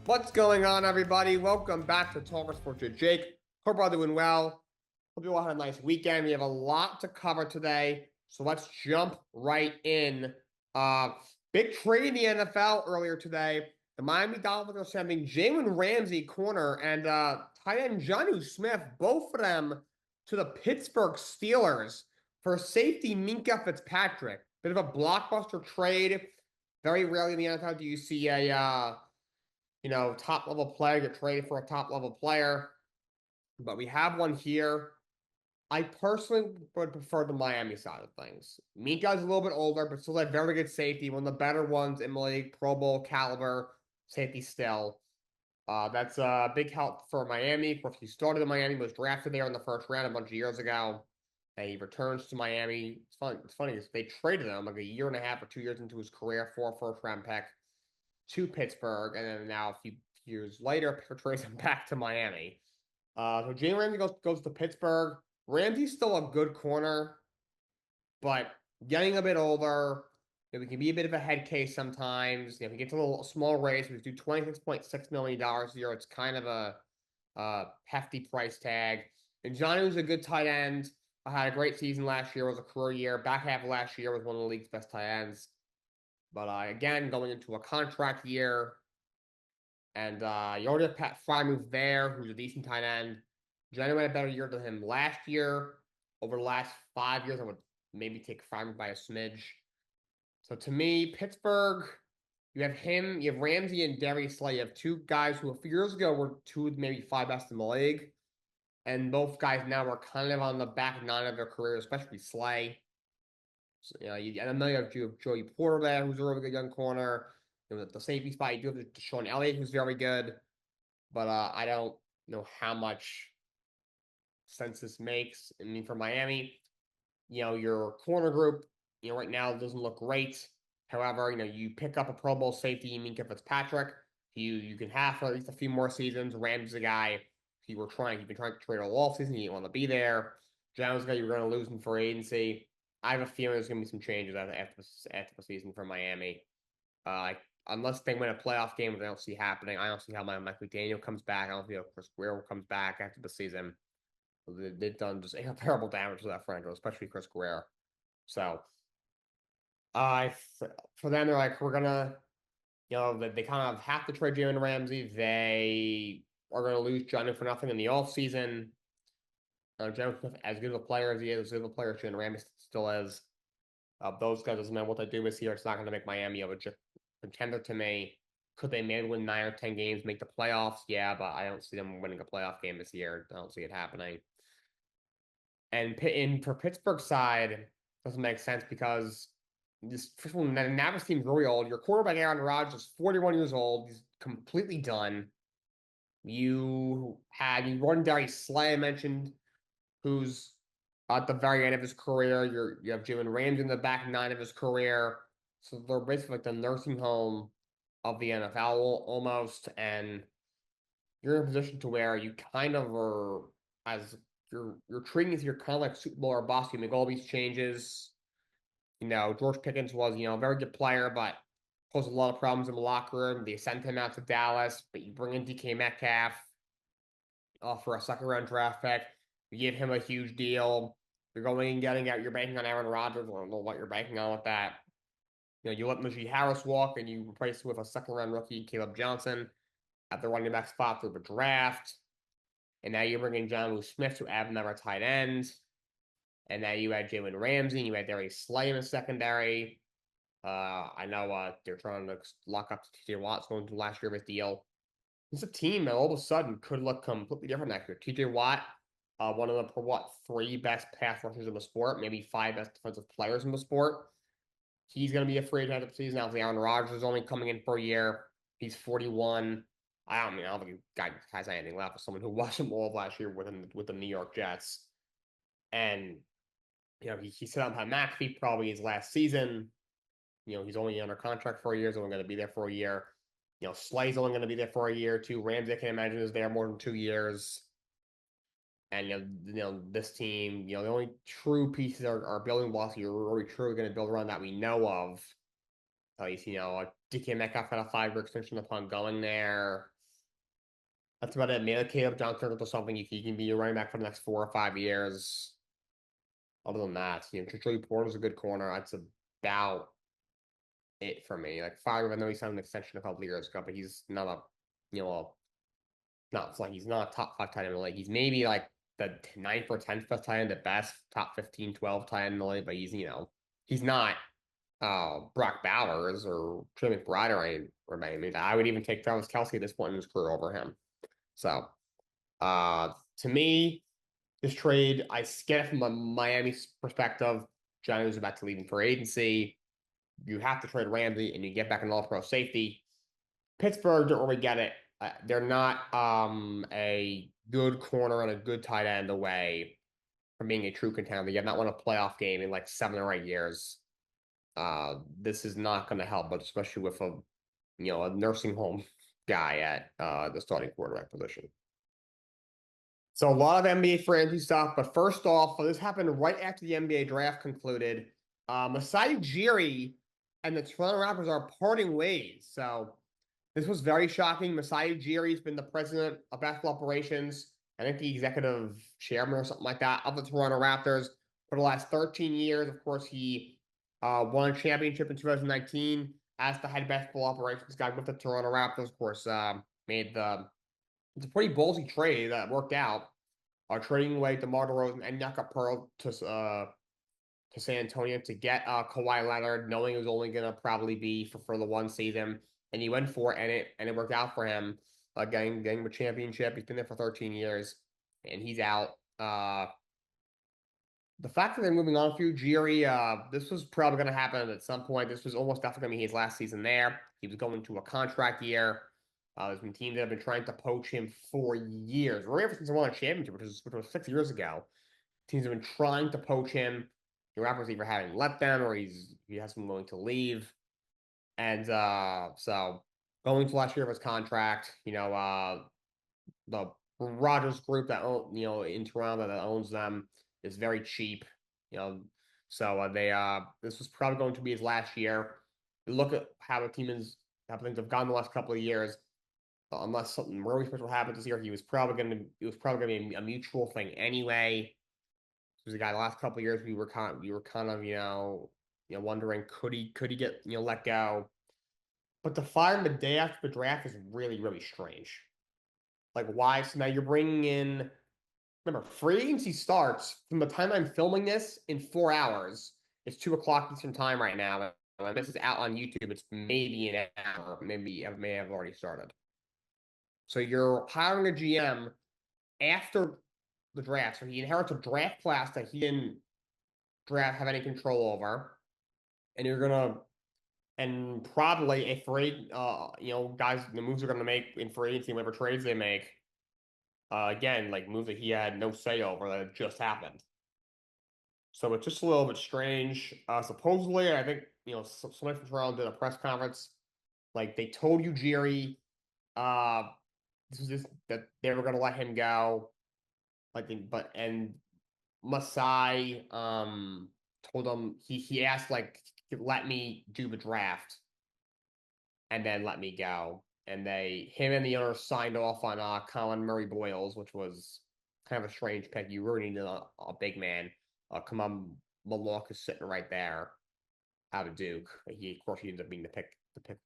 What's going on, everybody? Welcome back to Talkin Sports with Jake. Hope you're all doing well. Hope you all had a nice weekend. We have a lot to cover today, so let's jump right in. Big trade in the NFL earlier today. The Miami Dolphins are sending Jalen Ramsey, corner, and tight end Jonnu Smith, both of them, to the Pittsburgh Steelers for safety Minkah Fitzpatrick. Bit of a blockbuster trade. Very rarely in the NFL do you see a top level player get traded for a top level player. But we have one here. I personally would prefer the Miami side of things. Minka's a little bit older, but still a very good safety. One of the better ones in the league, Pro Bowl caliber safety still. That's a big help for Miami. Of course, he started in Miami, was drafted there in the first round a bunch of years ago. And he returns to Miami. It's funny because they traded him like a year and a half or 2 years into his career for a first-round pick to Pittsburgh, and then now a few years later, trades him back to Miami. So Jalen Ramsey goes to Pittsburgh. Ramsey's still a good corner, but getting a bit older, he can be a bit of a head case sometimes. If he gets a little small raise, we do $26.6 million a year. It's kind of a hefty price tag. And Johnny was a good tight end. I had a great season last year. It was a career year. Back half of last year was one of the league's best tight ends. But again, going into a contract year, and you already have Pat Frymouth there, who's a decent tight end. Johnny had a better year than him last year. Over the last 5 years, I would maybe take Frymouth by a smidge. So to me, Pittsburgh, you have him, you have Ramsey and Darius Slay. You have two guys who a few years ago were two of maybe five best in the league. And both guys now are kind of on the back nine of their career, especially Slay. So, and I know you have Joey Porter there, who's a really good young corner. The safety spot, you do have Deshaun Elliott, who's very good. But I don't know how much sense this makes. I mean, for Miami, your corner group, right now doesn't look great. However, you pick up a Pro Bowl safety, Minkah Fitzpatrick. You can have for at least a few more seasons. Rams a guy you've been trying to trade all season. You didn't want to be there. Jones guy you were going to lose in free agency. I have a feeling there's going to be some changes after the season for Miami. Unless they win a playoff game, which I don't see happening. I don't see how Mike McDaniel comes back. I don't see how Chris Guerrero comes back after the season. They've done just terrible damage to that franchise, especially Chris Guerrero. So, for them, they're like, we're gonna, they kind of have to trade Jalen Ramsey. They are going to lose Johnny for nothing in the offseason. Johnny Smith, as good of a player as he is, as good of a player as Jalen Ramsey still is. Those guys, doesn't matter what they do this year, it's not going to make Miami a contender to me. Could they maybe win 9 or 10 games, make the playoffs? Yeah, but I don't see them winning a playoff game this year. I don't see it happening. And for Pittsburgh's side, doesn't make sense because first of all, now this team's really old. Your quarterback Aaron Rodgers is 41 years old. He's completely done. You run Darius Slay, I mentioned, who's at the very end of his career. You have Jalen Ramsey in the back nine of his career. So they're basically like the nursing home of the NFL almost. And you're in a position to where you kind of are, as you're treating as you're kind of like Super Bowl or boss. You make all these changes. George Pickens was, a very good player, but caused a lot of problems in the locker room. They sent him out to Dallas, but you bring in DK Metcalf for a second-round draft pick. You give him a huge deal. You're going and getting out. You're banking on Aaron Rodgers. I don't know what you're banking on with that. You let Najee Harris walk, and you replace him with a second-round rookie, Caleb Johnson, at the running back spot through the draft. And now you're bringing Jonnu Smith to add another tight end. And now you had Jalen Ramsey, and you had Darius Slay in the secondary. I know they're trying to lock up TJ Watt's going to last year of his deal. It's a team that all of a sudden could look completely different next year. TJ Watt, one of the 3 best pass rushers in the sport, maybe 5 best defensive players in the sport. He's going to be a free agent after the season. Obviously, Aaron Rodgers is only coming in for a year. He's 41. I don't think he has anything left for someone who watched him all of last year with the New York Jets. And he set up McAfee probably his last season. He's only under contract for a year. He's only going to be there for a year. Slay's only going to be there for a year or two. Ramsey, I can imagine, is there more than 2 years. And, this team, the only true pieces are building blocks you're really truly going to build around that we know of. DK Metcalf got a 5-year extension upon going there. That's about it. Maybe Caleb Johnson or something. He can be your running back for the next 4 or 5 years. Other than that, Joey Porter's a good corner. That's about it for me. Like Fire, I know he signed an extension a couple of years ago, but he's not not like he's not a top 5 tight end in the league. He's maybe like the ninth or 10th best tight end at best, top 15, 12 tight end in the league, but he's not Brock Bowers or Trey McBride or anything. I would even take Travis Kelce at this point in his career over him. So to me, this trade, I get it from a Miami perspective. Johnny was about to leave for agency. You have to trade Ramsey and you get back an all-pro safety. Pittsburgh don't really get it. They're not a good corner and a good tight end away from being a true contender. You have not won a playoff game in like 7 or 8 years. This is not going to help, but especially with a nursing home guy at the starting quarterback position. So a lot of NBA free agency stuff, but first off, this happened right after the NBA draft concluded. Masai Ujiri and the Toronto Raptors are parting ways. So this was very shocking. Masai Ujiri has been the president of basketball operations, I think the executive chairman or something like that, of the Toronto Raptors for the last 13 years. Of course, he won a championship in 2019 as the head basketball operations guy with the Toronto Raptors. Of course, made it's a pretty ballsy trade that worked out. Trading away DeMar DeRozan and Jakob Pearl to San Antonio to get Kawhi Leonard, knowing it was only going to probably be for the one season, and he went for it, and it worked out for him, getting the championship. He's been there for 13 years, and he's out. The fact that they're moving on for Ujiri, this was probably going to happen at some point. This was almost definitely going to be his last season there. He was going to a contract year. There's been teams that have been trying to poach him for years, or ever since he won a championship, which was 6 years ago. Teams have been trying to poach him. The Raptors either haven't let them, or he has been willing to leave. And so going to last year of his contract, the Rogers Group that in Toronto that owns them is very cheap. So this was probably going to be his last year. Look at how the team is, how things have gone the last couple of years. Unless something really special happened this year, it was probably going to be a mutual thing anyway. He was a guy the last couple of years we were kind of wondering could he get let go. But to fire him the day after the draft is really, really strange. Like, why? So now you're bringing in, remember, free agency starts from the time I'm filming this in 4 hours. It's 2 o'clock Eastern time right now. And this is out on YouTube. It's maybe an hour. Maybe it may have already started. So you're hiring a GM after the draft. So he inherits a draft class that he didn't have any control over. And you're gonna, and probably a free, guys, the moves they're gonna make in free agency, whatever trades they make, again, like moves that he had no say over that just happened. So it's just a little bit strange. Supposedly, I think somebody from Toronto did a press conference. Like they told you, Jerry, that they were gonna let him go. And Masai told him he asked let me do the draft and then let me go. And him and the owner signed off on Colin Murray Boyles, which was kind of a strange pick. You really need a big man. Come on, Malok is sitting right there out of Duke. Of course he ended up being the pick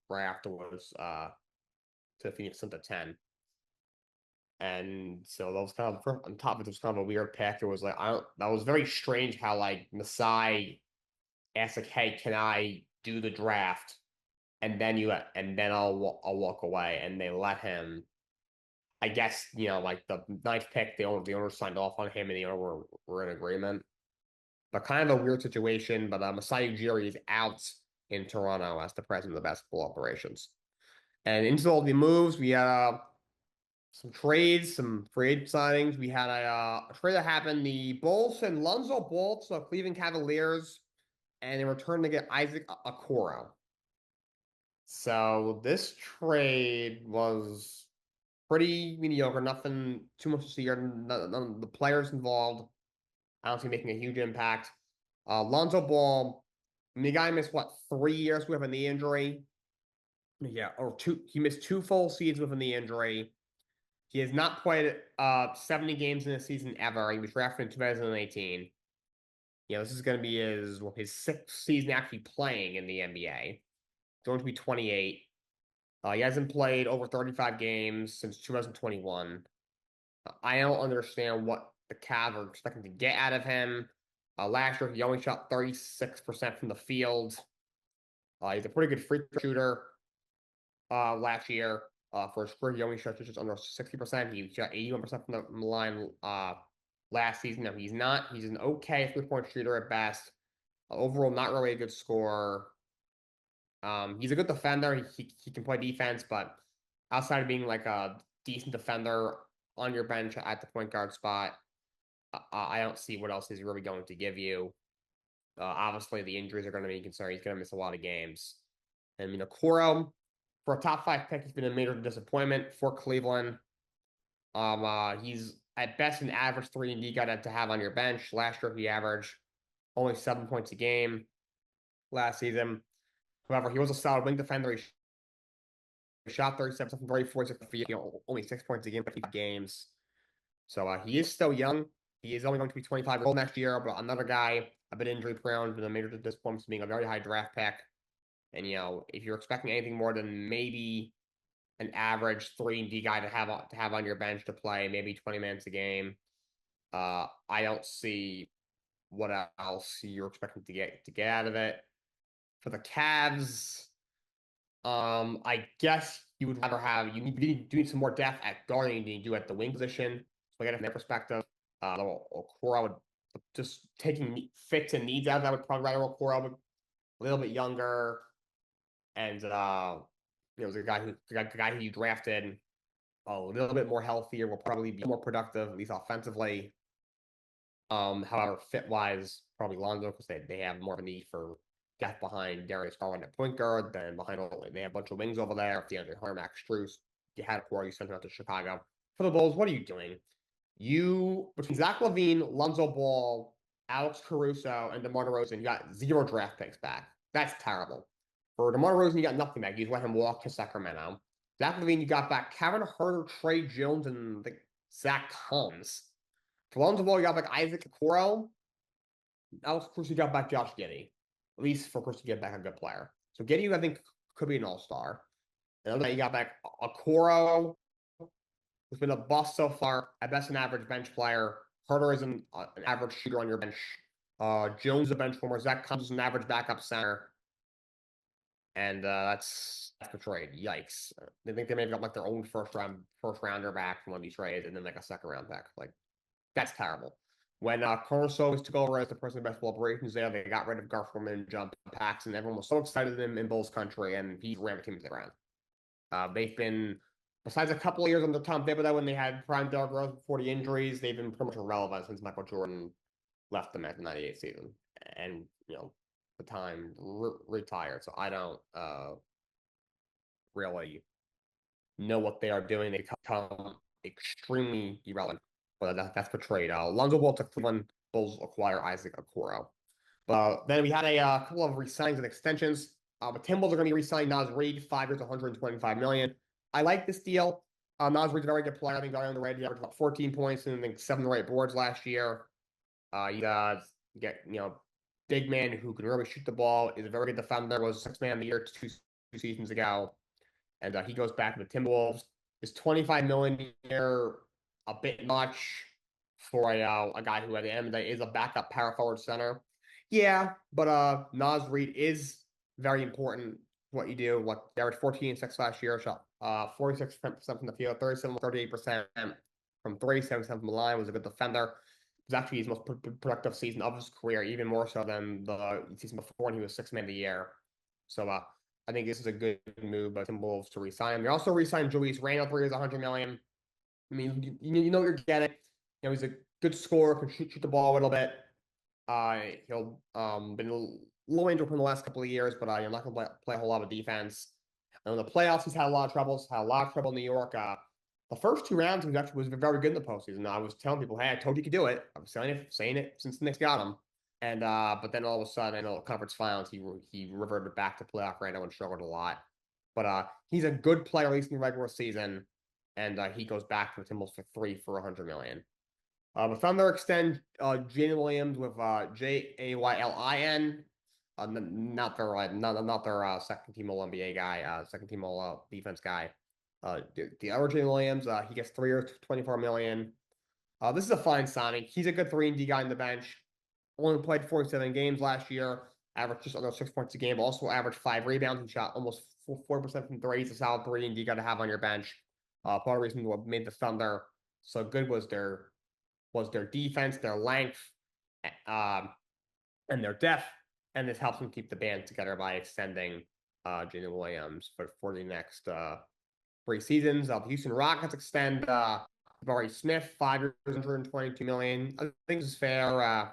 right afterwards to Phoenix Suns at 10. And so that was kind of, on top of it, was kind of a weird pick. It was like, that was very strange how Masai asked hey, can I do the draft? And then I'll walk away. And they let him. I guess, the ninth pick, the owner signed off on him and the owner were in agreement. But kind of a weird situation. But Masai Ujiri is out in Toronto as the president of the basketball operations. And into all the moves, we had some trades, some free agent signings. We had a trade that happened. The Bulls and Lonzo Ball to Cleveland Cavaliers, and in return to get Isaac Okoro. So this trade was pretty mediocre. Nothing too much to see here. None of the players involved, I don't see making a huge impact. Lonzo Ball, the guy missed 3 years with a knee injury. Yeah, or two. He missed 2 full seasons with a knee injury. He has not played 70 games in a season ever. He was drafted in 2018. This is going to be his sixth season actually playing in the NBA. He's going to be 28. He hasn't played over 35 games since 2021. I don't understand what the Cavs are expecting to get out of him. Last year, he only shot 36% from the field. He's a pretty good free throw shooter last year. For his career, he only shot just under 60%. He shot 81% from the line last season. No, he's not. He's an okay three-point shooter at best. Overall, not really a good scorer. He's a good defender. He can play defense, but outside of being like a decent defender on your bench at the point guard spot, I don't see what else he's really going to give you. Obviously, the injuries are going to be a concern. He's going to miss a lot of games. And Kuro, for a top 5 pick, he's been a major disappointment for Cleveland. He's at best an average 3-and-D guy to have on your bench. Last year, he averaged only 7 points a game last season. However, he was a solid wing defender. He shot 37% from 46 feet, only 6 points a game for games. So he is still young. He is only going to be 25 years old next year, but another guy, a bit injury prone, been a major disappointment, being a very high draft pick. And if you're expecting anything more than maybe an average 3-and-D guy to have on your bench to play maybe 20 minutes a game, I don't see what else you're expecting to get out of it. For the Cavs, I guess you would rather have you need some more depth at guarding than you do at the wing position. So I get it from their perspective. Okoro would just taking fits and needs out of that would probably rather Okoro, a little bit younger, and was a guy who you drafted a little bit more healthier, will probably be more productive, at least offensively. However, fit wise, probably Lonzo, because they have more of a need for depth behind Darius Garland at point guard, then behind they have a bunch of wings over there. If DeAndre Hunter, Max Strus, you had Okoro, you sent him out to Chicago. For the Bulls, what are you doing? Between Zach LaVine, Lonzo Ball, Alex Caruso, and DeMar DeRozan, you got 0 draft picks back. That's terrible. For DeMar DeRozan, you got nothing back. You just let him walk to Sacramento. Zach LaVine, you got back Kevin Huerter, Trey Jones, and Zach Collins. For Lonzo Ball, you got back Isaac Okoro. Alex Caruso, you got back Josh Giddey. At least for Caruso to get back a good player. So Giddey, I think, could be an all-star. And then you got back Okoro, who's been a bust so far. At best, an average bench player. Huerter is an average shooter on your bench. Jones is a bench warmer. Zach Collins is an average backup center. And that's betrayed. Yikes. They think they may have got their own first rounder back from one of these trades and then a second round pick. That's terrible. When Caruso took over as the president of basketball operations there, they got rid of Garth Forman, John Paxson. Everyone was so excited in Bulls country, and he ran the team to the ground. They've been, besides a couple of years under Tom Thibodeau when they had prime Derrick Rose before the injuries, they've been pretty much irrelevant since Michael Jordan left them at the 98 season. And, the time retired. So I don't really know what they are doing. They become extremely irrelevant. But that's portrayed. Lonzo Ball to Cleveland, Bulls acquire Isaac Okoro. Then we had a couple of re-signings and extensions. The Timberwolves are going to be re-signing Naz Reid, 5 years, $125 million. I like this deal. Naz Reid's a very good player. I think on the Red, he averaged about 14 points and I think 7 to 8 boards last year. You guys get big man who can really shoot the ball. Is a very good defender. Was 6th man of the year two seasons ago, and he goes back to the Timberwolves. Is $25 million a year a bit much for a guy who at the end of the day is a backup power forward center? Yeah, but Naz Reid is very important what you do. They averaged 14 and 6 last year, shot 46% from the field, 38% from 37% from the line, was a good defender. It was actually his most productive season of his career, even more so than the season before when he was 6th man of the year. So I think this is a good move by Timberwolves to re-sign him. They also re-signed Julius Randle, 3 years, $100 million. I mean, you know what you're getting. He's a good scorer, can shoot the ball a little bit. He'll been a little injured from the last couple of years, but I'm not going to play a whole lot of defense. And in the playoffs, he's had a lot of troubles. Had a lot of trouble in New York. The first 2 rounds, he was very good in the postseason. I was telling people, "Hey, I told you could do it." I was saying it since the Knicks got him. And but then all of a sudden, in the conference finals, he reverted back to playoff Randle and struggled a lot. But he's a good player, at least in the regular season. and he goes back to the Timberwolves for 100 million. The Thunder extend Jalen Williams with Jaylin, not their second team All NBA guy, second team All defense guy. The other Jalen Williams, he gets 3 years, 24 million. This is a fine signing. He's a good 3-and-D guy on the bench. Only played 47 games last year. Averaged just under 6 points a game. Also averaged 5 rebounds. He shot almost 4% from three. He's a solid 3-and-D guy to have on your bench. Part of the reason what made the Thunder so good was their defense, their length, and their depth. And this helps them keep the band together by extending Jalen Williams for the next 3 seasons. The Houston Rockets extend Jabari Smith, 5 years, 122 million. I think this is fair.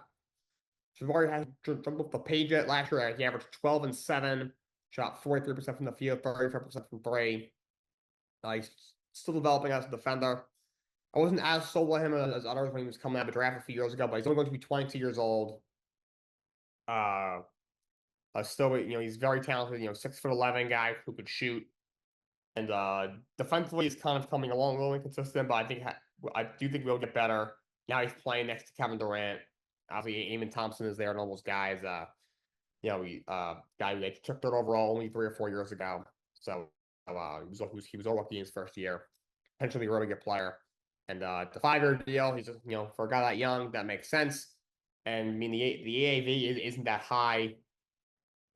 Jabari has jumped off the page yet. Last year, he averaged 12 and 7, shot 43% from the field, 35% from three. He's still developing as a defender. I wasn't as sold on him as others when he was coming out of the draft a few years ago, but he's only going to be 22 years old. Still, he's very talented. 6'11" guy who could shoot, and defensively he's kind of coming along a little inconsistent. But I do think we'll get better. Now he's playing next to Kevin Durant. Obviously, Amen Thompson is there, and all those guys. Guy who they took third overall only 3 or 4 years ago. So he was all rookie in his first year. Potentially a really good player. And the 5-year deal, he's just, for a guy that young, that makes sense. And I mean, the AAV isn't that high.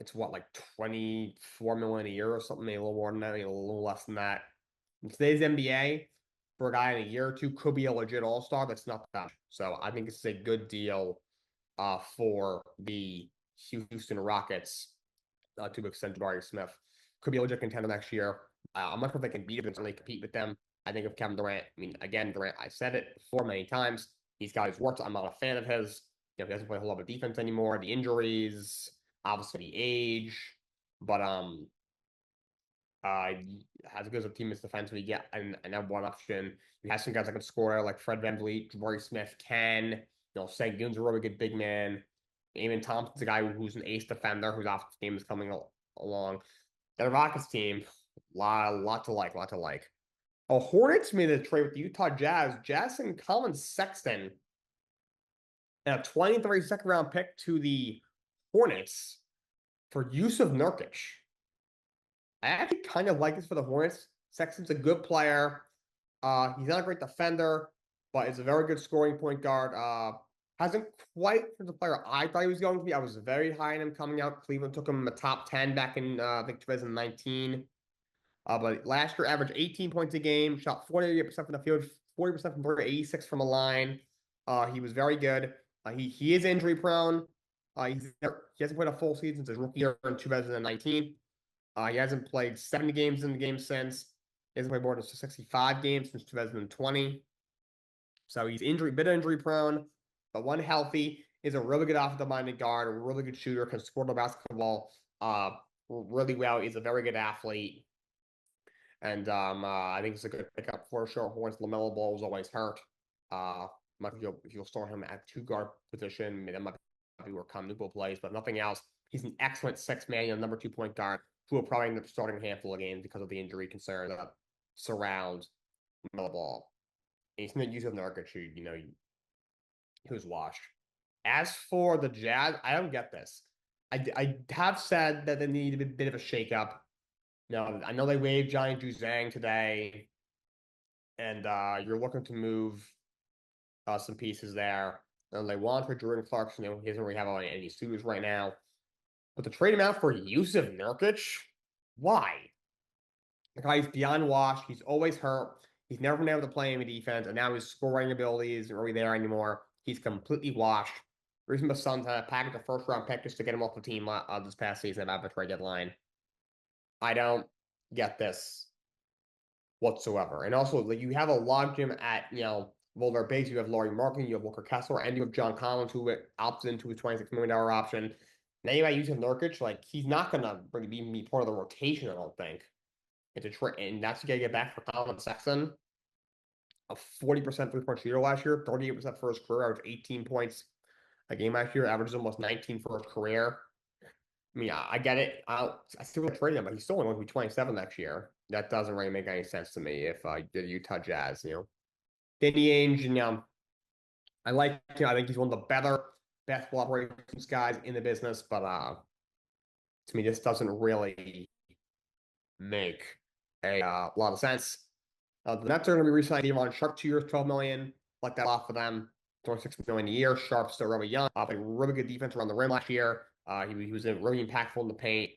It's like 24 million a year or something, maybe a little more than that, maybe a little less than that. In today's NBA, for a guy in a year or two, could be a legit all-star. That's not that. So I think it's a good deal for the Houston Rockets to extend Jabari Smith. Could be a legit contender next year. I'm not sure if they can beat them, certainly compete with them. I think of Kevin Durant. I mean, again, Durant, I said it before many times. He's got his warts. I'm not a fan of his. He doesn't play a whole lot of defense anymore. The injuries, obviously the age, but as good as a team as defensively, yeah, and number one option. He has some guys that can score, like Fred VanVleet, Jabari Smith can. Sengun's a really good big man. Amen Thompson's a guy who's an ace defender, whose offensive game is coming along. The Rockets team, lot to like. Hornets made a trade with the Utah Jazz. Jazz and Colin Sexton, and a 23 second-round pick to the Hornets for Yusuf Nurkic. I actually kind of like this for the Hornets. Sexton's a good player. He's not a great defender, but is a very good scoring point guard. Hasn't quite been the player I thought he was going to be. I was very high on him coming out. Cleveland took him in the top 10 back in, I think, 2019. But last year averaged 18 points a game, shot 48% from the field, 40% from three, 86 from a line. He was very good. He is injury prone. He hasn't played a full season since his rookie year in 2019. He hasn't played 70 games in the game since. He hasn't played more than 65 games since 2020. So he's bit injury prone, but when healthy, is a really good offensive-minded guard, a really good shooter, can score the basketball really well. He's a very good athlete. And I think it's a good pickup for sure. Hornets. LaMelo Ball was always hurt. If you'll start him at 2-guard position, that might be where Cam Newport plays, but nothing else. He's an excellent 6-man, number 2 point guard, who will probably end up starting a handful of games because of the injury concern that surrounds LaMelo Ball. And he's going to use Nurkic, who's washed. As for the Jazz, I don't get this. I have said that they need a bit of a shakeup. I know they waived Johnny Juzang today, and you're looking to move some pieces there. And they want for Jordan Clarkson. He doesn't really have any suitors right now. But to trade him out for Yusuf Nurkic, why? The guy's beyond washed. He's always hurt. He's never been able to play any defense, and now his scoring ability isn't really there anymore. He's completely washed. The reason the Suns had to package a first-round pick just to get him off the team this past season at the trade deadline. I don't get this whatsoever. And also, you have a logjam at, their base. You have Laurie Markin, you have Walker Kessler, and you have John Collins, who opts into a $26 million option. Now you got Yusuf Nurkic. He's not going to be part of the rotation, I don't think. And that's going to get back for Colin Sexton. A 40% three-point shooter last year, 38% for his career, averaged 18 points a game last year, averages almost 19 for his career. mean, I get it. I still want to trade him, but he's still only going to be 27 next year. That doesn't really make any sense to me if the Utah Jazz, Danny Ainge, I like him. I think he's one of the better basketball operations guys in the business, but to me, this doesn't really make a lot of sense. The Nets are going to be re-signing Devon Sharp 2 years, 12 million. Like that off for them, 26 million a year. Sharp's still really young. Played really good defense around the rim last year. He was really impactful in the paint.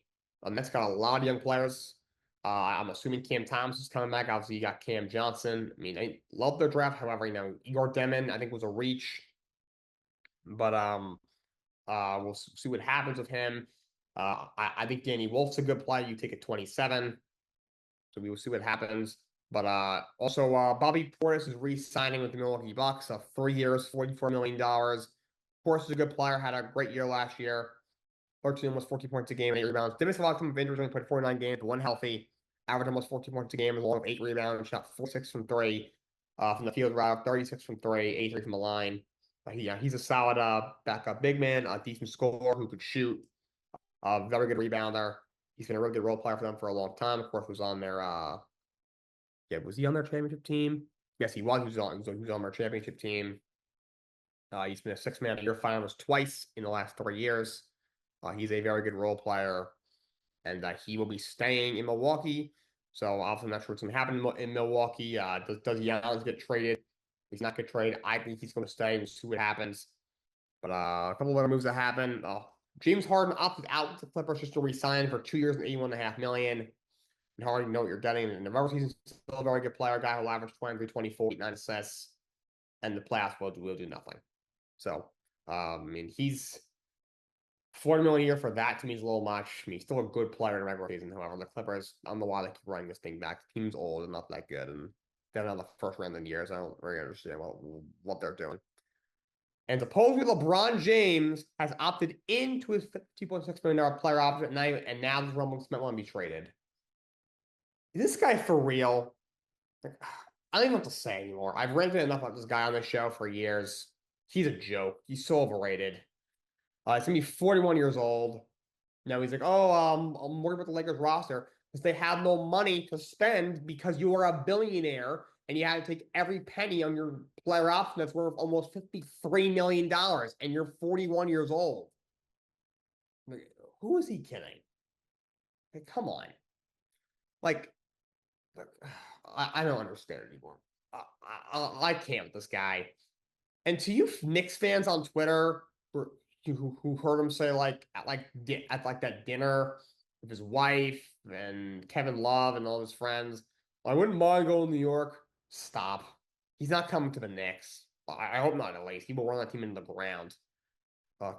The Nets got a lot of young players. I'm assuming Cam Thomas is coming back. Obviously, you got Cam Johnson. I mean, I love their draft. However, Igor Demon, I think, was a reach. But we'll see what happens with him. I think Danny Wolf's a good player. You take a 27. So we will see what happens. But also, Bobby Portis is re-signing with the Milwaukee Bucks. 3 years, $44 million. Portis is a good player. Had a great year last year. 13 almost 14 points a game, 8 rebounds. Didn't miss a lot of injuries. Only played 49 games, but one healthy. Averaged almost 14 points a game, along with 8 rebounds. Shot 4-6 from 3 from the field route, 36 from 3, 83 from the line. He's a solid backup big man, a decent scorer who could shoot. Very good rebounder. He's been a really good role player for them for a long time. Of course, was on their was he on their championship team? Yes, he was. He was on their championship team. He's been a 6-man of the year finalist twice in the last 3 years. He's a very good role player, and he will be staying in Milwaukee. So obviously, I'm not sure what's going to happen in Milwaukee. Does Giannis get traded? He's not going to trade. I think he's going to stay. We'll see what happens. But a couple of other moves that happen. James Harden opted out with the Clippers just to resign for 2 years and $81.5 million. And Harden, know what you're getting. In the regular season, still a very good player. Guy who will average 23, 24, 9 assists. And the playoffs will do nothing. So, I mean, he's $40 million a year for that to me is a little much. I mean, he's still a good player in the regular season. However, the Clippers, I don't know why they keep running this thing back. The team's old and not that good. And they're not the first round in years. I don't really understand what they're doing. And supposedly LeBron James has opted into his $50.6 million player option, and now this rumbling might want to be traded. Is this guy for real? Like, I don't even know what to say anymore. I've ranted enough about this guy on this show for years. He's a joke. He's so overrated. He's gonna be 41 years old. Now he's like, oh, I'm worried about the Lakers roster because they have no money to spend because you are a billionaire and you had to take every penny on your player option that's worth almost $53 million and you're 41 years old. Like, who is he kidding? Like, come on. Like, I don't understand anymore. I can't with this guy. And to you Knicks fans on Twitter who heard him say at that dinner with his wife and Kevin Love and all his friends, I wouldn't mind going to New York. Stop. He's not coming to the Knicks. I hope not, at least. He will run that team into the ground.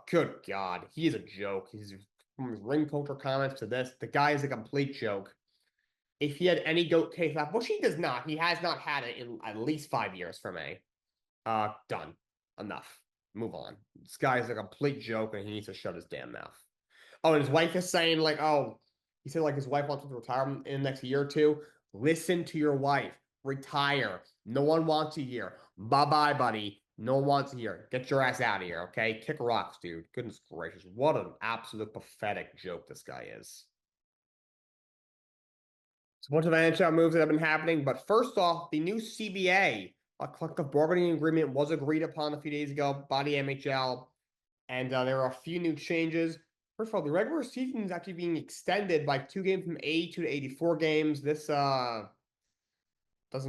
Good God. He is a joke. From his ring poker comments to this, the guy is a complete joke. If he had any GOAT case left, which he does not. He has not had it in at least 5 years for me. Done. Enough. Move on. This guy is a complete joke and he needs to shut his damn mouth. Oh, and his wife is saying, he said, his wife wants him to retire in the next year or two. Listen to your wife. Retire. No one wants you here. Bye-bye, buddy. No one wants you here. Get your ass out of here, okay? Kick rocks, dude. Goodness gracious. What an absolute pathetic joke this guy is. So a bunch of NHL moves that have been happening. But first off, the new CBA, a collective bargaining agreement, was agreed upon a few days ago by the NHL. And there are a few new changes. First of all, the regular season is actually being extended by 2 games from 82 to 84 games. This doesn't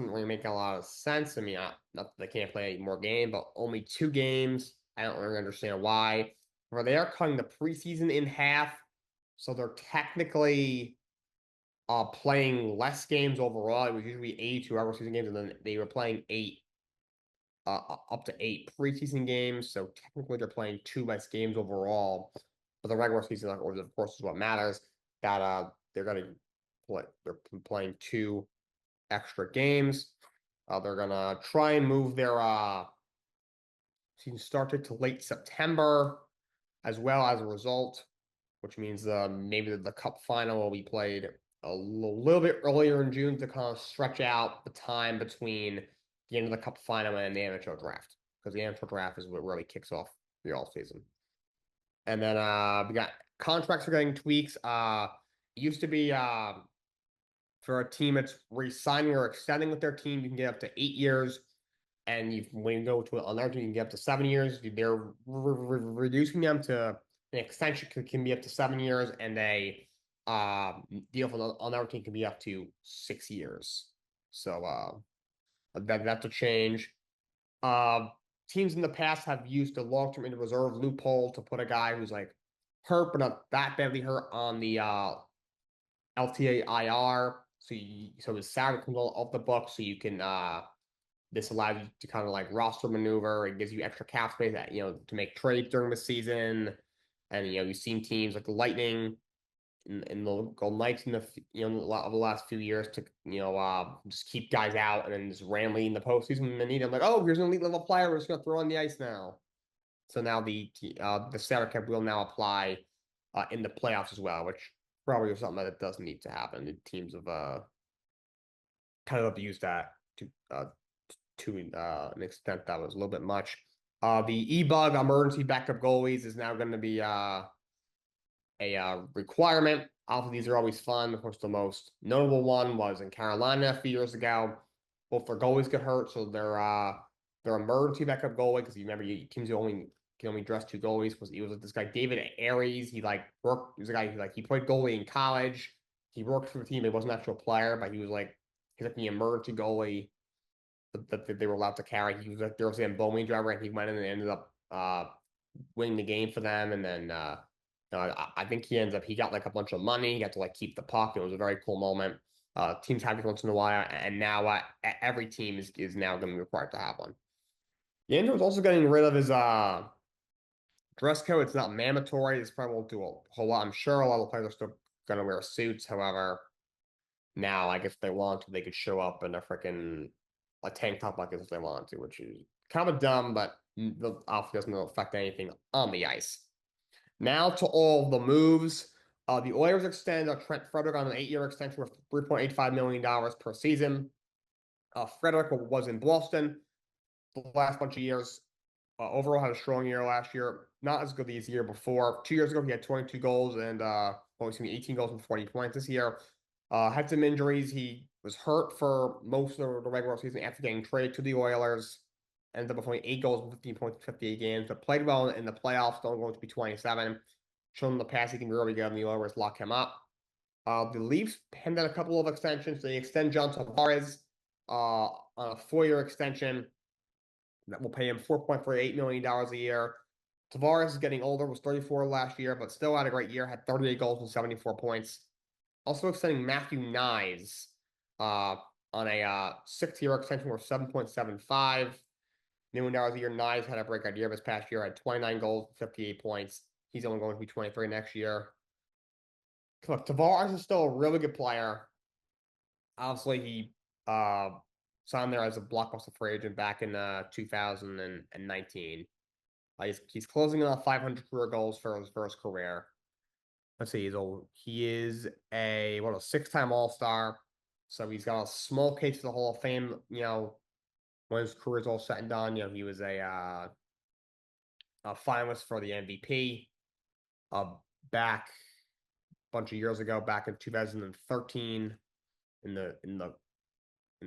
really make a lot of sense. I mean, not that they can't play any more games, but only 2 games. I don't really understand why. Or they are cutting the preseason in half, so they're technically playing less games overall. It was usually 82 regular season games, and then they were playing up to 8 preseason games. So technically, they're playing 2 less games overall. But the regular season, of course, is what matters. That they're playing 2 extra games. They're gonna try and move their season started to late September, as well as a result, which means maybe the Cup final will be played a little bit earlier in June to kind of stretch out the time between the end of the Cup final and the NHL draft, because the NHL draft is what really kicks off the all season. And then we got contracts are getting tweaks. It used to be for a team that's re-signing or extending with their team, you can get up to 8 years. And when you go to another team, you can get up to 7 years. They're reducing them to an extension can be up to 7 years, and a deal for another team can be up to 6 years. So that's a change. Teams in the past have used the long-term injured reserve loophole to put a guy who's like hurt but not that badly hurt on the LTA IR. So his salary comes off the book, so you can this allows you to kind of like roster maneuver. It gives you extra cap space that to make trades during the season. And you've seen teams like the Lightning and the Golden Knights in a lot of the last few years to just keep guys out and then just randomly in the postseason when they need them, like, oh, here's an elite level player, we're just gonna throw on the ice now. So now the salary cap will now apply in the playoffs as well, which probably is something that does need to happen. The teams have kind of abused that to an extent that was a little bit much. The e-bug emergency backup goalies is now going to be a requirement. Obviously, these are always fun. Of course, the most notable one was in Carolina a few years ago. Both their goalies get hurt, so their emergency backup goalie, because you remember teams can only dress two goalies. He was like this guy David Aries. He was a guy who he played goalie in college. He worked for the team. He wasn't an actual player, but he's like the emergency goalie that they were allowed to carry. He was like there was a Bowman driver, and he went in and ended up winning the game for them. And then I think he got like a bunch of money. He got to like keep the puck. It was a very cool moment. Teams have it once in a while, and now every team is now going to be required to have one. The Angels also getting rid of his dress code. It's not mandatory. This probably won't do a whole lot. I'm sure a lot of players are still going to wear suits. However, now I guess if they want to, they could show up in a tank top like this if they want to, which is kind of dumb, but the obviously doesn't affect anything on the ice. Now to all the moves. The Oilers extend Trent Frederick on an 8-year extension worth $3.85 million per season. Frederick was in Boston the last bunch of years. Overall had a strong year last year. Not as good as the year before. 2 years ago, he had 22 goals and 18 goals and 40 points this year. Had some injuries. He was hurt for most of the regular season after getting traded to the Oilers. Ended up with 8 goals and 15 points in 58 games, but played well in the playoffs, still going to be 27. Shown in the past he can be really good, and the Oilers lock him up. The Leafs penned out a couple of extensions. They extend John Tavares on a 4-year extension that will pay him $4.48 million a year. Tavares is getting older, was 34 last year, but still had a great year, had 38 goals and 74 points. Also extending Matthew Knies on a 6-year extension worth $7.75 million a year. Knies had a breakout year this past year, had 29 goals, 58 points. He's only going to be 23 next year. Look, Tavares is still a really good player. Obviously, he signed there as a blockbuster free agent back in 2019. He's closing in on 500 career goals for his first career. Let's see, he is a 6-time All-Star. So he's got a small case for the Hall of Fame, when his career is all said and done. He was a finalist for the MVP back a bunch of years ago, back in 2013 in the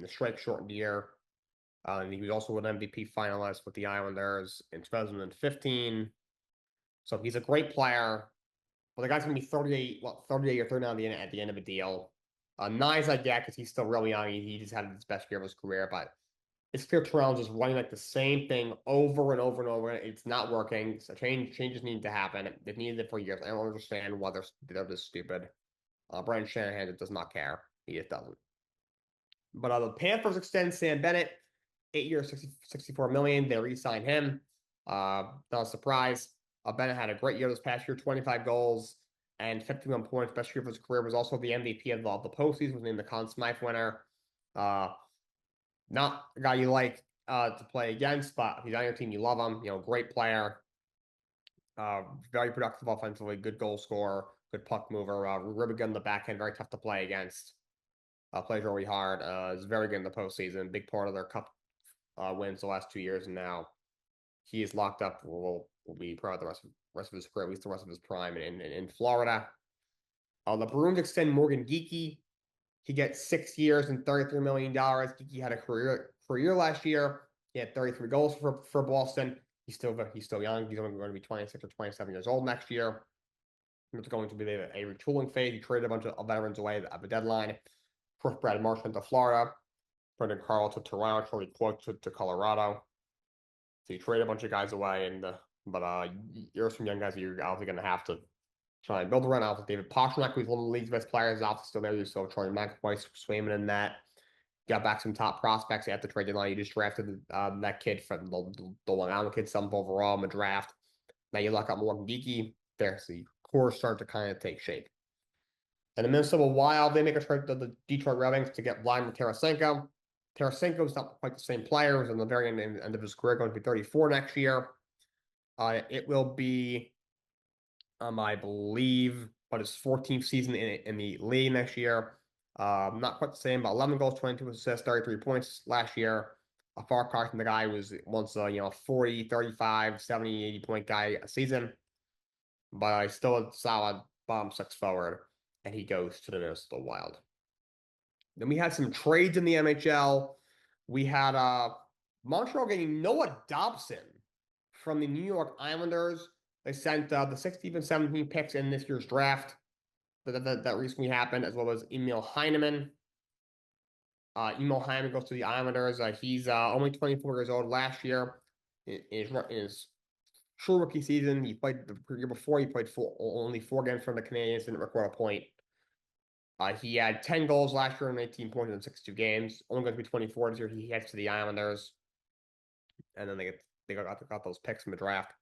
strike shortened year. And he was also an MVP finalist with the Islanders in 2015. So he's a great player. But the guy's going to be 38 or 39 at the end of a deal. Knies I get because he's still really young. He just had his best year of his career. But it's clear Toronto's just running like the same thing over and over and over. It's not working. So changes need to happen. They've needed it for years. I don't understand why they're this stupid. Brian Shanahan does not care. He just doesn't. But the Panthers extend Sam Bennett, 8 years, $64 million. They re-sign him. Not a surprise. Bennett had a great year this past year, 25 goals and 51 points. Best year of his career. Was also the MVP of the postseason. Was named the Conn Smythe winner. Not a guy you like to play against, but if he's on your team, you love him. Great player. Very productive offensively. Good goal scorer. Good puck mover. Really good in the backhand. Very tough to play against. Plays really hard. Is very good in the postseason. Big part of their cup wins the last 2 years, and now he is locked up. Will be probably the rest of his career, at least the rest of his prime in Florida. The Bruins extend Morgan Geekie. He gets 6 years and $33 million. Geekie had a career last year. He had 33 goals for Boston. He's still young. He's only going to be 26 or 27 years old next year. It's going to be a retooling phase. He traded a bunch of veterans away at the deadline. First, Brad Marsh went to Florida. Brendan Carl to Toronto. Charlie Quirk to Colorado. So he traded a bunch of guys away, but you're some young guys that you're obviously going to have to try and build around. Obviously, David Pastrnak, who's one of the league's best players, is obviously still there. You still Charlie McAvoy swimming in that. Got back some top prospects at the trade deadline. You just drafted that kid from the Long Island kid, 7th overall in the draft. Now you lock up Morgan Geekie. There's the core start to kind of take shape. And the Minnesota Wild, they make a trade to the Detroit Red Wings to get Vladimir Tarasenko. Tarasenko is not quite the same player. He's on the very end of his career, going to be 34 next year. It will be, I believe, but his 14th season in the league next year. Not quite the same, but 11 goals, 22 assists, 33 points last year. A far cry from the guy who was once a 40, 35, 70, 80 point guy a season. But still a solid bottom 6 forward, and he goes to the Minnesota Wild. Then we had some trades in the NHL. We had Montreal getting Noah Dobson from the New York Islanders. They sent the 16th and 17th picks in this year's draft that recently happened, as well as Emil Heineman. Emil Heineman goes to the Islanders. He's only 24 years old. Last year, in his true rookie season, he played the year before. He played only 4 games for the Canadiens, didn't record a point. He had 10 goals last year and 18 points in 62 games. Only going to be 24 this year. He heads to the Islanders, and then they got those picks in the draft.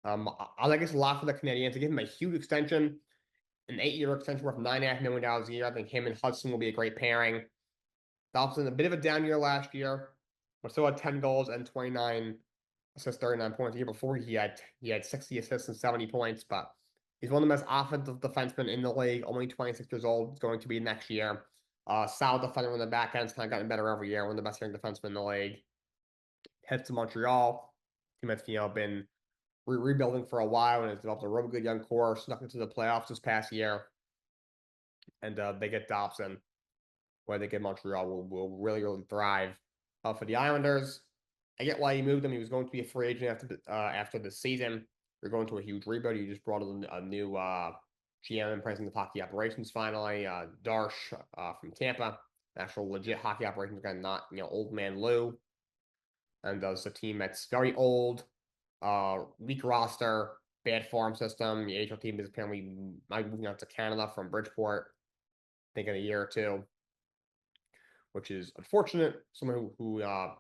I like it's a lot for the Canadiens. They give him a huge extension, an 8-year extension worth $9.5 million a year. I think him and Hudson will be a great pairing. Dobson, a bit of a down year last year, but still had 10 goals and 29 assists, 39 points. The year before, he had 60 assists and 70 points, but he's one of the best offensive defensemen in the league, only 26 years old. He's going to be next year. Solid defender on the back end. It's kind of gotten better every year. One of the best young defensemen in the league. Heads to Montreal. Team that's been rebuilding for a while and has developed a really good young core. Snuck into the playoffs this past year. And they get Dobson, where they get Montreal will really, really thrive. For the Islanders, I get why he moved him. He was going to be a free agent after the season. You're going to a huge rebuild. You just brought in a new GM and president of hockey operations finally, Darsh from Tampa. Actual legit hockey operations guy, not old man Lou. And it's a team that's very old, weak roster, bad farm system. The AHL team is apparently moving out to Canada from Bridgeport, I think in a year or two, which is unfortunate. Someone who I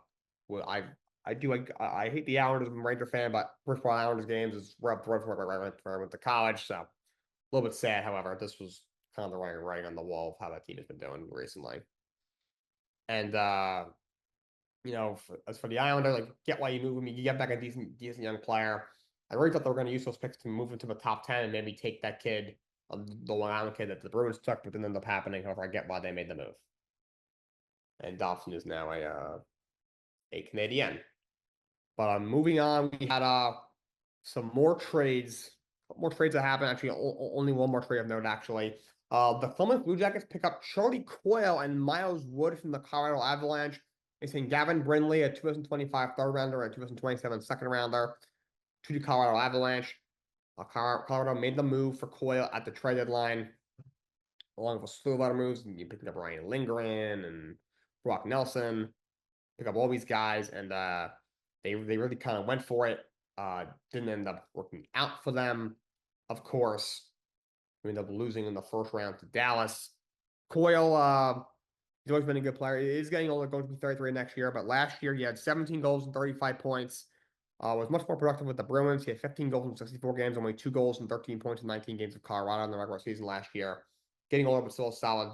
hate the Islanders. I'm a Ranger fan, but Bridgeport Islanders games is where I went to college. So a little bit sad. However, this was kind of the writing on the wall of how that team has been doing recently. And as for the Islanders, get why you move him. You get back a decent young player. I really thought they were going to use those picks to move into the top 10 and maybe take that kid, the Long Island kid that the Bruins took, but didn't end up happening. However, I get why they made the move. And Dobson is now a Canadian. But moving on, we had some more trades. More trades that happened. Actually, only one more trade of note, actually. The Columbus Blue Jackets pick up Charlie Coyle and Miles Wood from the Colorado Avalanche. They send Gavin Brindley, a 2025 third rounder, and a 2027 second rounder, to the Colorado Avalanche. Colorado made the move for Coyle at the trade deadline, along with a slew of other moves. You picked up Ryan Lindgren and Brock Nelson, pick up all these guys, and they really kind of went for it. Didn't end up working out for them, of course. We ended up losing in the first round to Dallas. Coyle, he's always been a good player. He's getting older, going to be 33 next year, but last year he had 17 goals and 35 points. Was much more productive with the Bruins. He had 15 goals in 64 games, only 2 goals and 13 points in 19 games with Colorado in the regular season last year. Getting older, but still a solid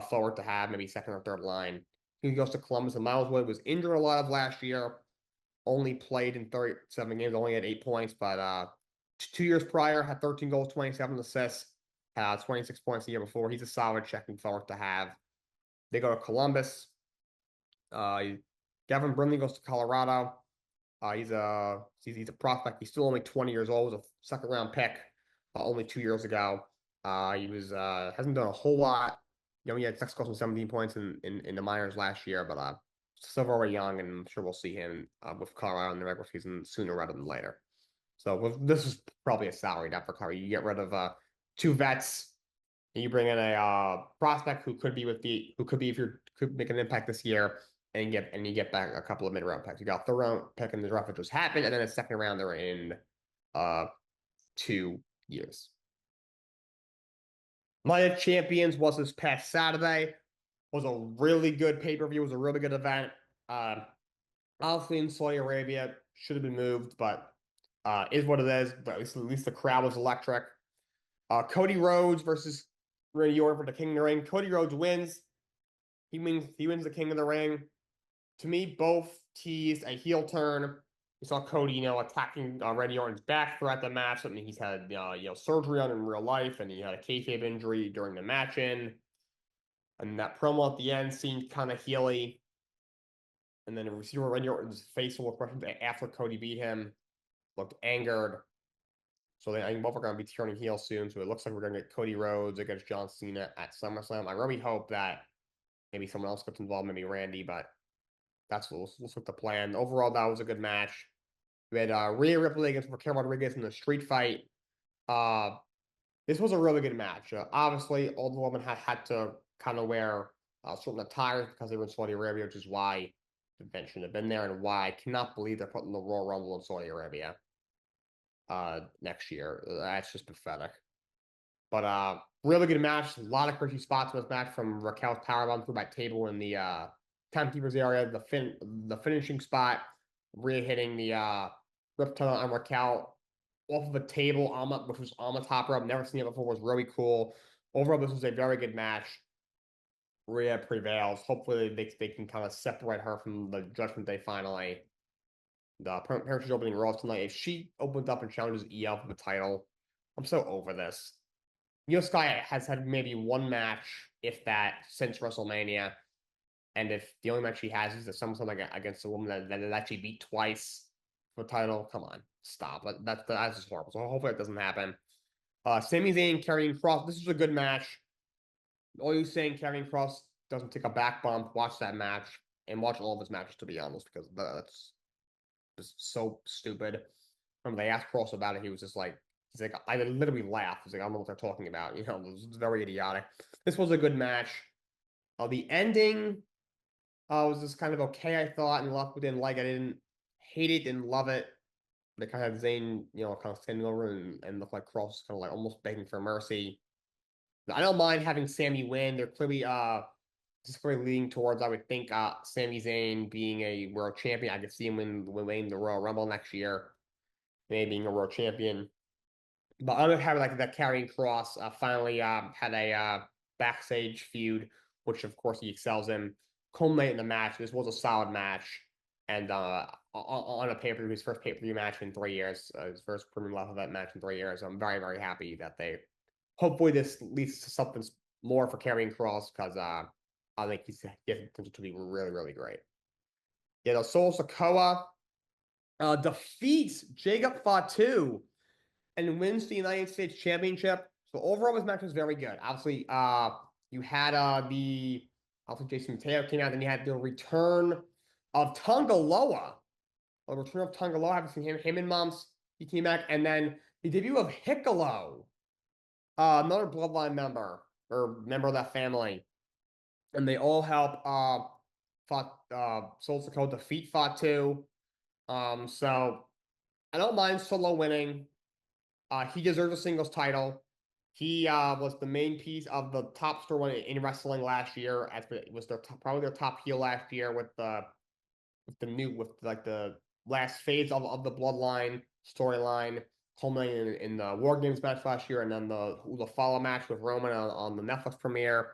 forward to have, maybe second or third line. He goes to Columbus, and Miles Wood was injured a lot of last year. Only played in 37 games, only had 8 points, but 2 years prior, had 13 goals, 27 assists, had 26 points the year before. He's a solid checking forward to have. They go to Columbus. Gavin Brindley goes to Colorado. He's a prospect. He's still only 20 years old. Was a second round pick only 2 years ago. He was hasn't done a whole lot. He had 6 goals and 17 points in the minors last year, but still very young, and I'm sure we'll see him with Colorado in the regular season sooner rather than later. So this is probably a salary dump for Colorado. You get rid of 2 vets, and you bring in a prospect who could be if you could make an impact this year, and you get back a couple of mid-round picks. You got a third-round pick in the draft, which just happened, and then a second rounder in 2 years. Night of Champions was this past Saturday. Was a really good pay-per-view. Was a really good event. Obviously in Saudi Arabia, should have been moved, but is what it is. But at least the crowd was electric. Cody Rhodes versus Randy Orton for the King of the Ring. Cody Rhodes wins. He wins the King of the Ring. To me, both teased a heel turn. We saw Cody, attacking Randy Orton's back throughout the match. Something he's had, surgery on in real life, and he had a kayfabe injury during the match. And that promo at the end seemed kind of heely. And then we see Randy Orton's facial expressions after Cody beat him looked angered. So I think both are going to be turning heel soon. So it looks like we're going to get Cody Rhodes against John Cena at SummerSlam. I really hope that maybe someone else gets involved, maybe Randy, but that's what's the plan. Overall, that was a good match. We had Rhea Ripley against Raquel Rodriguez in the street fight. This was a really good match. Obviously, all the women had to kind of wear certain attires because they were in Saudi Arabia, which is why the event shouldn't have been there, and why I cannot believe they're putting the Royal Rumble in Saudi Arabia next year. That's just pathetic. But really good match. A lot of crunchy spots in this match, from Raquel's powerbomb through by table in the timekeeper's area, the finishing spot, Rhea hitting the Riptide on Raquel off of a table, which was on the top rope. Never seen it before. Was really cool. Overall, this was a very good match. Rhea prevails. Hopefully, they can kind of separate her from the Judgment Day finally. Apparently she's opening Raw tonight. If she opens up and challenges EL for the title, I'm so over this. Sky has had maybe one match, if that, since WrestleMania. And if the only match she has is the SummerSlam against a woman that actually beat twice for the title, come on, stop. That's just horrible. So hopefully it doesn't happen. Sami Zayn, Karrion Kross. This is a good match. All you saying Karrion Kross doesn't take a back bump, watch that match, and watch all of his matches, to be honest, because that's just so stupid. When they asked Kross about it, he was just like, I literally laughed. He's like, I don't know what they're talking about. It was very idiotic. This was a good match. The ending was just kind of okay, I thought, and a lot of people didn't like it. I didn't hate it, didn't love it. They kind of had Zayn, kind of standing over and looked like Kross was kind of like almost begging for mercy. I don't mind having Sami win. They're clearly just very leaning towards, I would think, Sami Zayn being a world champion. I could see him winning the Royal Rumble next year, maybe being a world champion. But I'm having like that Karrion Kross finally had a backstage feud, which of course he excels in. Culminate in the match. This was a solid match, and on a pay-per-view, his first pay-per-view match in 3 years, his first premium level event match in 3 years. I'm very, very happy that they. Hopefully, this leads to something more for Karrion Kross, because I think he's potential to be really, really great. Yeah, Solo Sikoa defeats Jacob Fatu and wins the United States Championship. So overall, this match was very good. Obviously, you had obviously Jason Mateo came out, then you had the return of Tongaloa. The return of Tongaloa, I haven't seen him in months. He came back, and then the debut of Hiccolo, another Bloodline member or member of that family, and they all help Solo Sikoa defeat Fatu. So I don't mind Solo winning. He deserves a singles title. He was the main piece of the top storyline in wrestling last year. As it was probably their top heel last year with the last phase of the Bloodline storyline, culminating in the War Games match last year, and then the follow match with Roman on the Netflix premiere.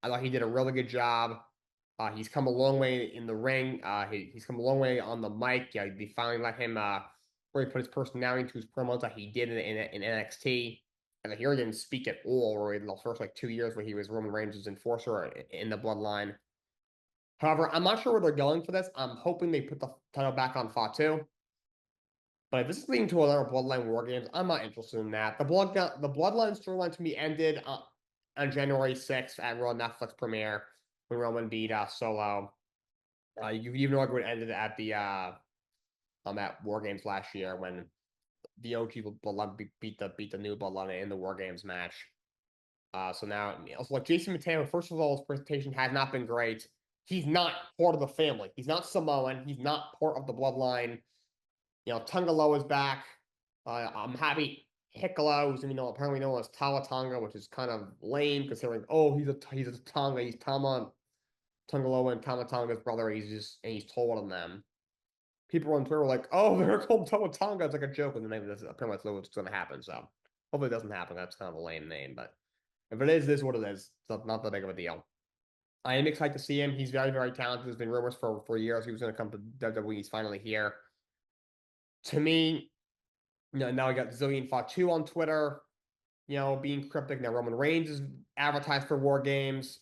I thought he did a really good job. He's come a long way in the ring. He's come a long way on the mic. They finally let him where he put his personality into his promos like he did in NXT. And here he didn't speak at all in the first 2 years where he was Roman Reigns' enforcer in the Bloodline. However, I'm not sure where they're going for this. I'm hoping they put the title back on Fatu. But if this is leading to another Bloodline War Games, I'm not interested in that. The Bloodline storyline to me ended on January 6th at Raw Netflix premiere when Roman beat Solo. You know it ended at the at War Games last year when the OG Bloodline beat the new Bloodline in the War Games match. So now, also like Jason Mateo, first of all, his presentation has not been great. He's not part of the family. He's not Samoan. He's not part of the Bloodline. Tungaloa is back. I'm happy Hikalo, who's apparently known as Tawatonga, which is kind of lame considering he's a Tonga, he's Tungaloa and Tamatonga's brother. He's taller than them. People on Twitter were like, "Oh, they're called Tawatonga." It's like a joke, and the name apparently that's what's going to happen. So hopefully it doesn't happen. That's kind of a lame name, but if it is, this is what it is. It's not that big of a deal. I am excited to see him. He's very, very talented. There's been rumors for years he was going to come to WWE. He's finally here. To me, now we got Zillion Fatu on Twitter, being cryptic. Now Roman Reigns is advertised for War Games.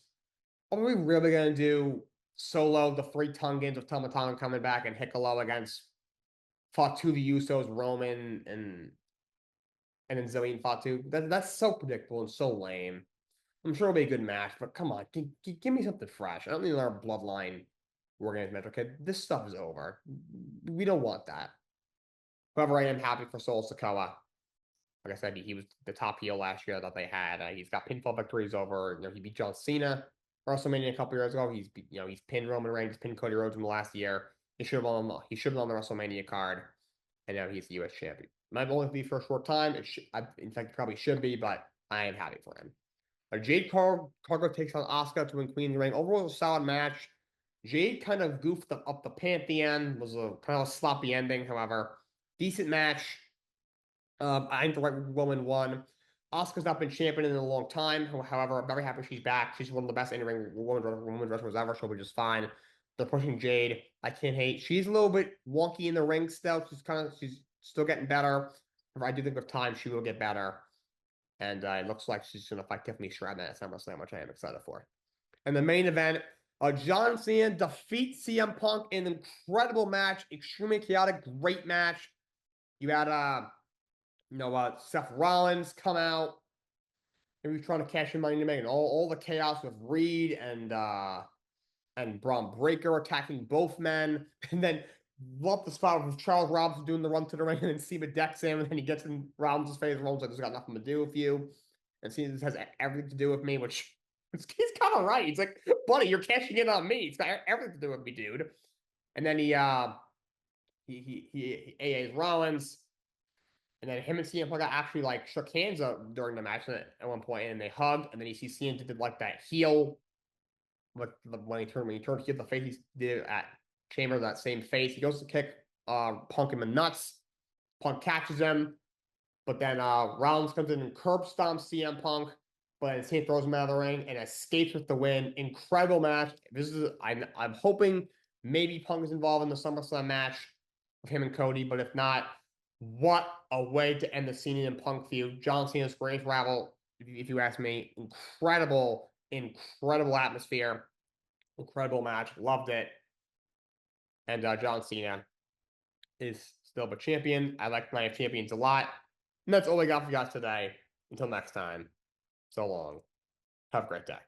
Are we really going to do Solo, the three Tongans of Tamatanga coming back, and Hikalo against Fatu, the Usos, Roman, and then Zillion Fatu? That's so predictable and so lame. I'm sure it'll be a good match, but come on, give me something fresh. I don't need another Bloodline War Games match. Okay, this stuff is over. We don't want that. However, I am happy for Solo Sikoa. Like I said, he was the top heel last year that they had. He's got pinfall victories over. He beat John Cena WrestleMania a couple years ago. He's pinned Roman Reigns, pinned Cody Rhodes in the last year. He should have on the WrestleMania card, and now he's the U.S. champion. Might only be for a short time. In fact, probably should be, but I am happy for him. Jade Cargo takes on Asuka to win Queen of the Ring. Overall, it was a solid match. Jade kind of goofed up the pin at the end. It was a kind of a sloppy ending, however. Decent match. I think the right woman won. Asuka's not been champion in a long time. However, I'm very happy she's back. She's one of the best in-ring women wrestlers ever. She'll be just fine. They're pushing Jade. I can't hate. She's a little bit wonky in the ring still. She's still getting better. I do think with time she will get better. And it looks like she's going to fight Tiffany Stratton at SummerSlam, which I am excited for. And the main event, John Cena defeats CM Punk in an incredible match, extremely chaotic, great match. You had Seth Rollins come out. He was trying to cash in Money in the Bank, and all the chaos with Reed and Braun Breaker attacking both men, and then love the spot with Charles Robinson doing the run to the ring, and then Cena decks him, and then he gets in Rollins' face. Rollins like, "This got nothing to do with you," and Cena this has everything to do with me, which he's kind of right. He's like, "Buddy, you're cashing in on me. It's got everything to do with me, dude." And then he AA's Rollins. And then him and CM Punk actually like shook hands during the match at one point, and they hugged. And then you see CM did like that heel, like when he turned heel, the face he did at Chamber, that same face. He goes to kick Punk in the nuts. Punk catches him, but then Rollins comes in and curb stomps CM Punk, but then CM throws him out of the ring and escapes with the win. Incredible match. I'm hoping maybe Punk is involved in the SummerSlam match with him and Cody, but if not. What a way to end the Cena and Punk feud. John Cena's greatest rival, if you ask me. Incredible atmosphere. Incredible match. Loved it. And John Cena is still the champion. I like my champions a lot. And that's all I got for you guys today. Until next time, so long. Have a great day.